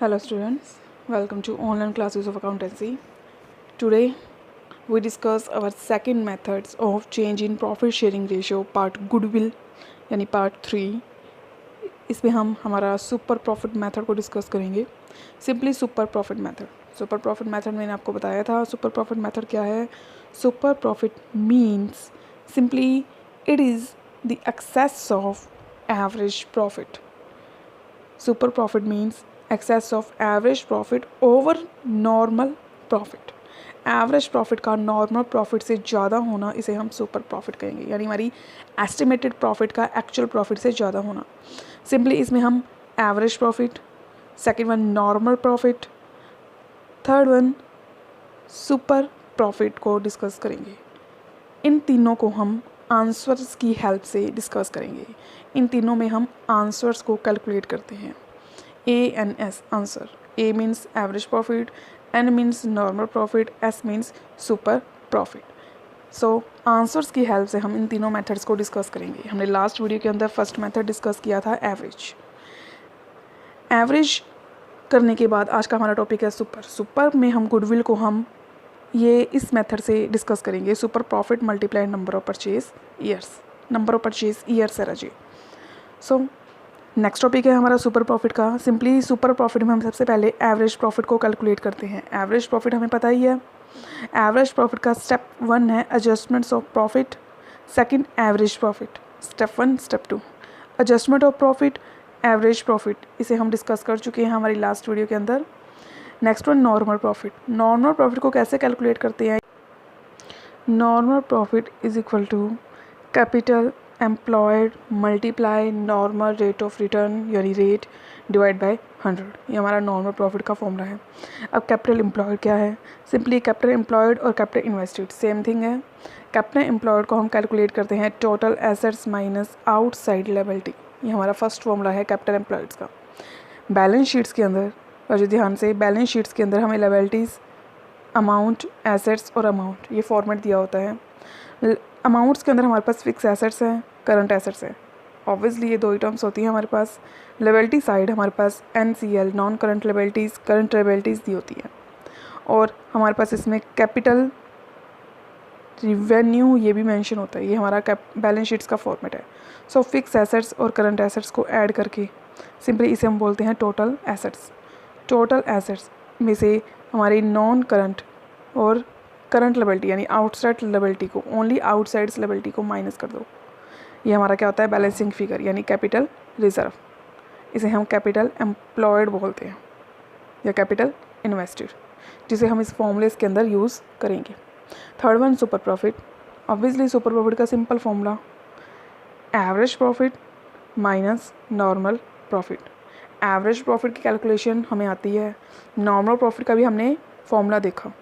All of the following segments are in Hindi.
Hello students, welcome to online classes of accountancy. Today we discuss our second methods of change in profit sharing ratio part goodwill यानी part 3. इसमें हम हमारा सुपर प्रॉफिट मेथड को डिस्कस करेंगे. सिंपली सुपर प्रॉफिट मेथड मैंने आपको बताया था. सुपर प्रॉफिट मेथड क्या है? Super profit means simply it is the excess of average profit. Super profit means excess of average profit over normal profit. Average profit का नॉर्मल प्रॉफिट से ज़्यादा होना इसे हम सुपर प्रॉफिट कहेंगे, यानी हमारी एस्टिमेटेड प्रॉफिट का एक्चुअल प्रॉफिट से ज़्यादा होना. सिंपली इसमें हम average profit, second one normal profit, third one super profit को डिस्कस करेंगे. इन तीनों को हम आंसर्स की हेल्प से डिस्कस करेंगे. इन तीनों में हम आंसर्स को कैलकुलेट करते हैं. A and S answer. A means average profit, N means normal profit, S means super profit. So answers की हेल्प से हम इन तीनों मेथड्स को डिस्कस करेंगे. हमने लास्ट वीडियो के अंदर फर्स्ट मेथड डिस्कस किया था एवरेज करने के बाद आज का हमारा टॉपिक है सुपर में हम गुडविल को हम ये इस मेथड से डिस्कस करेंगे. Super profit multiply number of purchase years है राजी. सो नेक्स्ट टॉपिक है हमारा सुपर प्रॉफिट का. सिंपली सुपर प्रॉफिट में हम सबसे पहले एवरेज प्रॉफिट को कैलकुलेट करते हैं. एवरेज प्रॉफिट हमें पता ही है. एवरेज प्रॉफिट का स्टेप 1 है adjustments of profit, second average profit. Step 1, step 2 adjustment of profit, average profit. इसे हम डिस्कस कर चुके हैं हमारी लास्ट वीडियो के अंदर. Next one normal profit. Normal profit को कैसे कैलकुलेट करते हैं? Normal profit is equal to capital employed multiply normal rate of return यानी रेट डिवाइड बाय 100. ये हमारा नॉर्मल प्रॉफिट का फॉर्मूला है. अब कैपिटल एम्प्लॉयड क्या है? सिंपली कैपिटल एम्प्लॉयड और कैपिटल इन्वेस्टेड सेम थिंग है. कैपिटल एम्प्लॉयड को हम कैलकुलेट करते हैं total assets minus outside liability. ये हमारा फर्स्ट फॉर्मूला है कैपिटल एम्प्लॉयड्स का. बैलेंस शीट्स के अंदर जो ध्यान से बैलेंस शीट्स के अंदर हमें लायबिलिटीज़, अमाउंट, एसेट्स और अमाउंट ये फॉर्मेट दिया होता है. अमाउंट्स के अंदर हमारे पास फिक्स एसेट्स हैं, करंट एसेट्स हैं. ऑब्वियसली ये दो ही टर्म्स होती हैं हमारे पास. लायबिलिटी साइड हमारे पास NCL non current liabilities, current liabilities दी होती हैं. और हमारे पास इसमें कैपिटल रिवेन्यू ये भी मेंशन होता है. ये हमारा बैलेंस शीट्स का फॉर्मेट है. सो फिक्स एसेट्स और करंट एसेट्स को ऐड करके सिंपली इसे हम बोलते हैं टोटल एसेट्स. टोटल एसेट्स में से हमारी नॉन करंट और करंट लायबिलिटी यानी आउटसाइड लायबिलिटी को, ओनली आउटसाइड लायबिलिटी को माइनस कर दो. ये हमारा क्या होता है? बैलेंसिंग फिगर यानी कैपिटल रिजर्व. इसे हम कैपिटल एम्प्लॉयड बोलते हैं या कैपिटल इन्वेस्टेड, जिसे हम इस फॉर्मूलेस के अंदर यूज़ करेंगे. Third one super profit. Obviously super profit का simple formula average profit minus normal profit. Average profit की कैलकुलेशन हमें आती है, नॉर्मल प्रॉफिट का भी हमने फॉर्मूला देखा.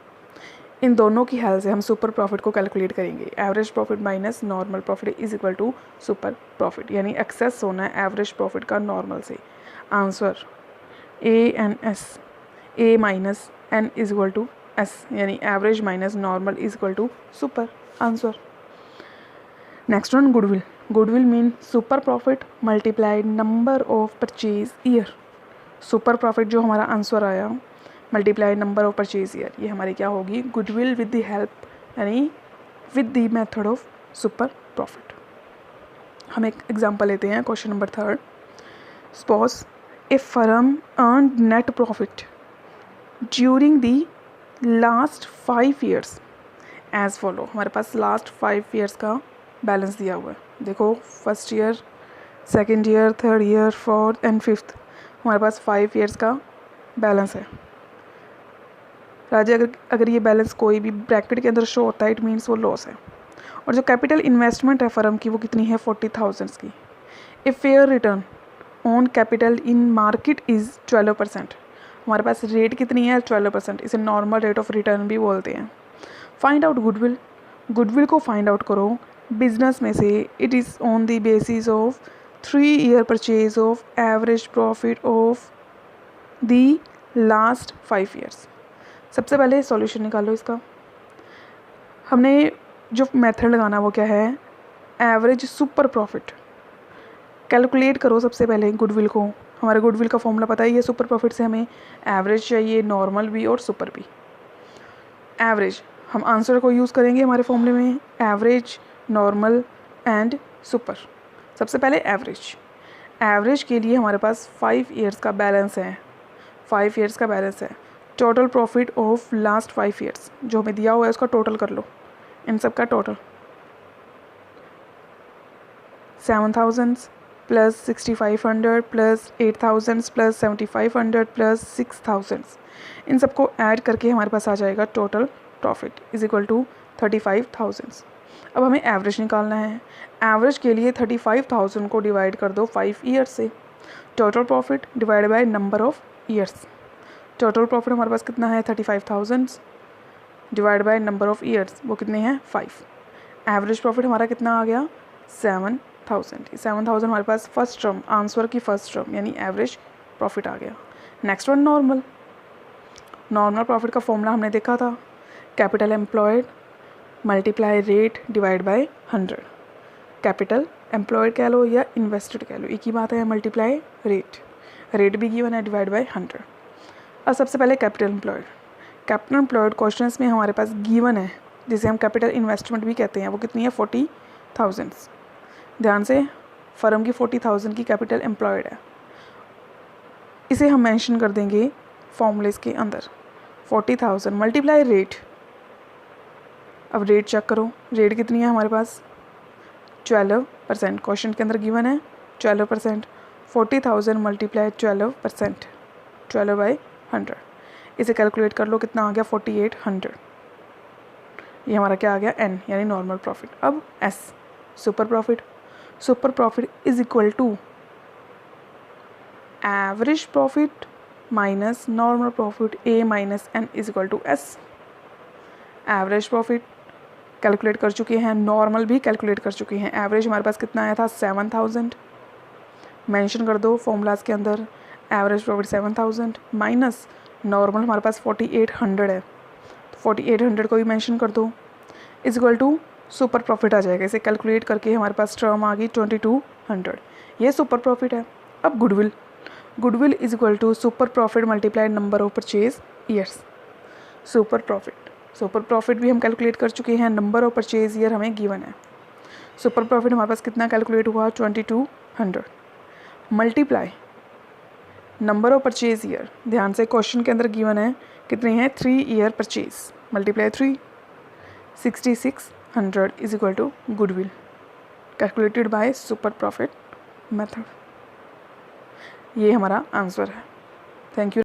इन दोनों की हेल्प से हम सुपर प्रॉफिट को कैलकुलेट करेंगे. Average profit minus normal profit is equal to super profit, यानी एक्सेस होना है एवरेज प्रॉफिट का नॉर्मल से. Answer ANS, A minus N is equal to S, यानी average minus normal is equal to super. Answer. Next one goodwill. Goodwill mean super profit multiplied number of purchase year. Super profit जो हमारा आंसर आया multiply number of purchase year, ये हमारी क्या होगी? गुडविल विद द हेल्प यानी with the method of super profit. हम एक एग्जांपल लेते हैं. Question number 3. Suppose a firm earn net profit during the last 5 years as follow. हमारे पास लास्ट 5 ईयर्स का बैलेंस दिया हुआ है. देखो first year, second year, third year, fourth and fifth, हमारे पास 5 ईयर्स का बैलेंस है. राजा अगर ये बैलेंस कोई भी ब्रैकेट के अंदर शो होता है इट मीन्स वो लॉस है. और जो कैपिटल इन्वेस्टमेंट है फर्म की वो कितनी है? 40,000 की. A fair return on capital in market is 12%. हमारे पास रेट कितनी है? 12%. इसे नॉर्मल रेट ऑफ रिटर्न भी बोलते हैं. Find out goodwill. गुडविल को फाइंड आउट करो बिजनेस में से. It is on the basis of 3 year purchase of average profit of the last 5 years. सबसे पहले सॉल्यूशन निकालो इसका. हमने जो मेथड लगाना वो क्या है? Average super profit. कैलकुलेट करो सबसे पहले गुडविल को. हमारे गुडविल का फॉर्मूला पता है, ये सुपर प्रॉफिट से हमें एवरेज चाहिए, नॉर्मल भी और सुपर भी। एवरेज हम आंसर को यूज़ करेंगे हमारे फॉर्मूले में, एवरेज, नॉर्मल एंड सुपर। सबसे पहले एवरेज। एवरेज के लिए हमारे पास 5 ईयर्स का बैलेंस है, 5 ईयर्स का बैलेंस है। Total profit of last 5 years जो हमें दिया हुआ है उसका टोटल कर लो, इन सब का total 7,000 plus 6,500 plus 8,000 plus 7,500 plus 6,000, इन सबको ऐड करके हमारे पास आ जाएगा total profit is equal to 35,000। अब हमें एवरेज निकालना है। एवरेज के लिए 35,000 को डिवाइड कर दो 5 ईयर्स से। Total profit divide by number of years. Total profit हमारे पास कितना है 35,000 divide by number of years, वो कितने हैं 5। एवरेज प्रॉफिट हमारा कितना आ गया 7,000। 7,000 हमारे पास फर्स्ट टर्म, आंसर की फर्स्ट टर्म यानी एवरेज प्रॉफिट आ गया। Next one normal. Normal profit का फॉर्मूला हमने देखा था, capital employed multiply rate divide by 100। Capital employed कह लो या इन्वेस्टेड कह लो, एक ही बात है, मल्टीप्लाई रेट, रेट भी गिवन है डिवाइड बाय 100। अब सबसे पहले capital employed. Capital employed questions में हमारे पास गिवन है, जिसे हम कैपिटल इन्वेस्टमेंट भी कहते हैं, वो कितनी है 40,000। ध्यान से, फर्म की 40,000 की कैपिटल एम्प्लॉयड है, इसे हम मेंशन कर देंगे फॉर्मूलेस के अंदर। 40,000 मल्टीप्लाई रेट। अब रेट चेक करो, रेट कितनी है हमारे पास 12%, क्वेश्चन के अंदर गिवन है 12%। 40,000 मल्टीप्लाई 12%, 12 बाई 100, इसे कैलकुलेट कर लो, कितना आ गया 4800। ये हमारा क्या आ गया n यानी नॉर्मल प्रॉफिट। अब s super profit. Super profit is equal to average profit minus normal profit, a minus n is equal to s। Average profit calculate कर चुके हैं, नॉर्मल भी कैलकुलेट कर चुके हैं। एवरेज हमारे पास कितना आया था 7,000, मेंशन कर दो फॉर्मूलाज के अंदर, एवरेज प्रॉफिट 7,000 माइनस नॉर्मल हमारे पास 4800 है, तो 4800 को भी मेंशन कर दो, is equal to super profit आ जाएगा। इसे कैलकुलेट करके हमारे पास टर्म आ गई 2200, ये सुपर प्रॉफिट है। अब goodwill. Goodwill is equal to super profit multiply number of purchase years. Super profit भी हम कैलकुलेट कर चुके हैं, नंबर ऑफ परचेज ईयर हमें गिवन है। सुपर प्रॉफिट हमारे पास कितना कैलकुलेट हुआ 2200 multiply number of purchase year. ध्यान से, क्वेश्चन के अंदर गिवन है कितने हैं 3 year purchase, multiply 3, 6600 is equal to goodwill calculated by super profit method. ये हमारा आंसर है। Thank you.